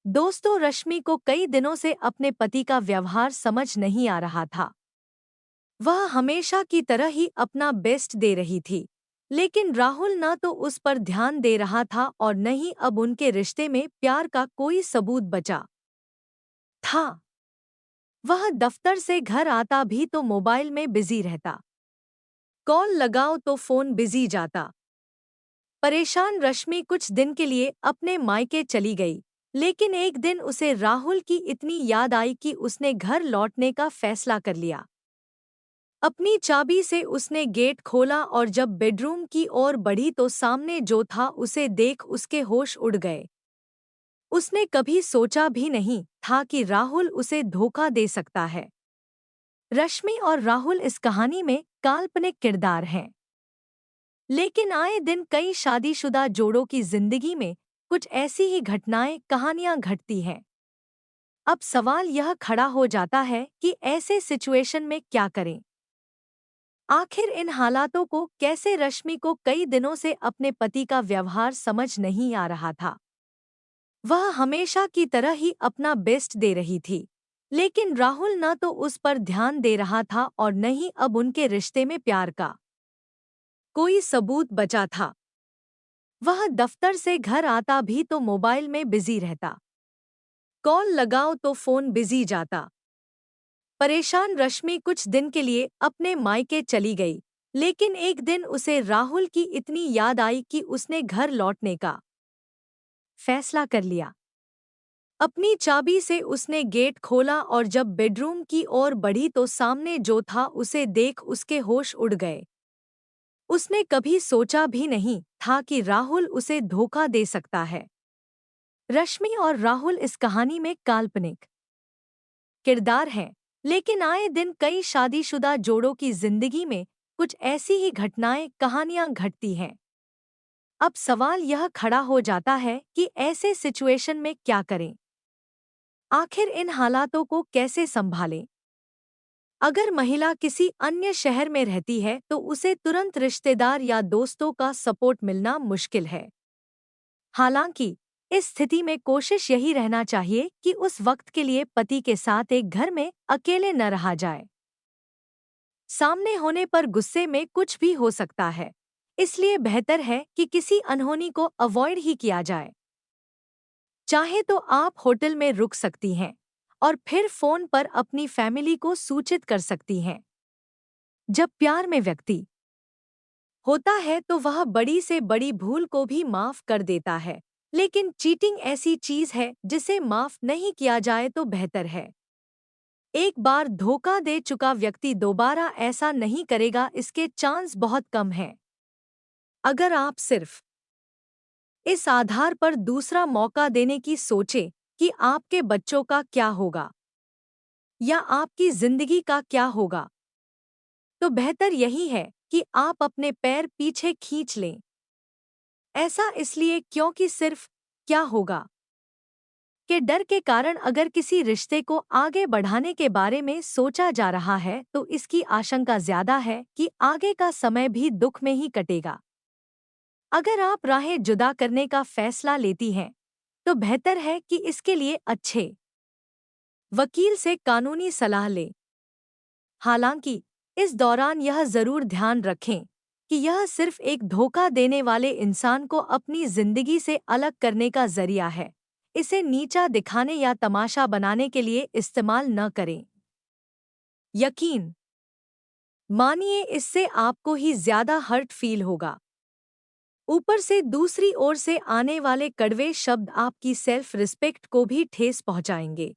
दोस्तों, रश्मि को कई दिनों से अपने पति का व्यवहार समझ नहीं आ रहा था। वह हमेशा की तरह ही अपना बेस्ट दे रही थी, लेकिन राहुल न तो उस पर ध्यान दे रहा था और न ही अब उनके रिश्ते में प्यार का कोई सबूत बचा था। वह दफ्तर से घर आता भी तो मोबाइल में बिजी रहता। कॉल लगाओ तो फोन बिजी जाता। परेशान रश्मि कुछ दिन के लिए अपने मायके चली गई, लेकिन एक दिन उसे राहुल की इतनी याद आई कि उसने घर लौटने का फैसला कर लिया। अपनी चाबी से उसने गेट खोला और जब बेडरूम की ओर बढ़ी तो सामने जो था उसे देख उसके होश उड़ गए। उसने कभी सोचा भी नहीं था कि राहुल उसे धोखा दे सकता है। रश्मि और राहुल इस कहानी में काल्पनिक किरदार हैं, लेकिन आए दिन कई शादीशुदा जोड़ों की जिंदगी में कुछ ऐसी ही घटनाएं कहानियां घटती हैं। अब सवाल यह खड़ा हो जाता है कि ऐसे सिचुएशन में क्या करें। आखिर इन हालातों को कैसे रश्मि को कई दिनों से अपने पति का व्यवहार समझ नहीं आ रहा था। वह हमेशा की तरह ही अपना बेस्ट दे रही थी, लेकिन राहुल न तो उस पर ध्यान दे रहा था और न ही अब उनके रिश्ते में प्यार का कोई सबूत बचा था। वह दफ्तर से घर आता भी तो मोबाइल में बिजी रहता। कॉल लगाओ तो फोन बिजी जाता। परेशान रश्मि कुछ दिन के लिए अपने मायके चली गई, लेकिन एक दिन उसे राहुल की इतनी याद आई कि उसने घर लौटने का फैसला कर लिया। अपनी चाबी से उसने गेट खोला और जब बेडरूम की ओर बढ़ी तो सामने जो था उसे देख उसके होश उड़ गए। उसने कभी सोचा भी नहीं था कि राहुल उसे धोखा दे सकता है। रश्मि और राहुल इस कहानी में काल्पनिक किरदार हैं, लेकिन आए दिन कई शादीशुदा जोड़ों की जिंदगी में कुछ ऐसी ही घटनाएं कहानियां घटती हैं। अब सवाल यह खड़ा हो जाता है कि ऐसे सिचुएशन में क्या करें। आखिर इन हालातों को कैसे संभालें। अगर महिला किसी अन्य शहर में रहती है तो उसे तुरंत रिश्तेदार या दोस्तों का सपोर्ट मिलना मुश्किल है। हालांकि इस स्थिति में कोशिश यही रहना चाहिए कि उस वक्त के लिए पति के साथ एक घर में अकेले न रहा जाए। सामने होने पर गुस्से में कुछ भी हो सकता है, इसलिए बेहतर है कि किसी अनहोनी को अवॉइड ही किया जाए। चाहे तो आप होटल में रुक सकती हैं और फिर फोन पर अपनी फैमिली को सूचित कर सकती हैं। जब प्यार में व्यक्ति होता है तो वह बड़ी से बड़ी भूल को भी माफ कर देता है, लेकिन चीटिंग ऐसी चीज है जिसे माफ नहीं किया जाए तो बेहतर है। एक बार धोखा दे चुका व्यक्ति दोबारा ऐसा नहीं करेगा, इसके चांस बहुत कम हैं। अगर आप सिर्फ इस आधार पर दूसरा मौका देने की सोचें कि आपके बच्चों का क्या होगा या आपकी जिंदगी का क्या होगा, तो बेहतर यही है कि आप अपने पैर पीछे खींच लें। ऐसा इसलिए क्योंकि सिर्फ क्या होगा के डर के कारण अगर किसी रिश्ते को आगे बढ़ाने के बारे में सोचा जा रहा है तो इसकी आशंका ज्यादा है कि आगे का समय भी दुख में ही कटेगा। अगर आप राहें जुदा करने का फैसला लेती हैं तो बेहतर है कि इसके लिए अच्छे वकील से कानूनी सलाह लें। हालांकि इस दौरान यह जरूर ध्यान रखें कि यह सिर्फ एक धोखा देने वाले इंसान को अपनी जिंदगी से अलग करने का जरिया है। इसे नीचा दिखाने या तमाशा बनाने के लिए इस्तेमाल न करें। यकीन मानिए, इससे आपको ही ज्यादा हर्ट फील होगा। ऊपर से दूसरी ओर से आने वाले कड़वे शब्द आपकी सेल्फ रिस्पेक्ट को भी ठेस पहुंचाएंगे।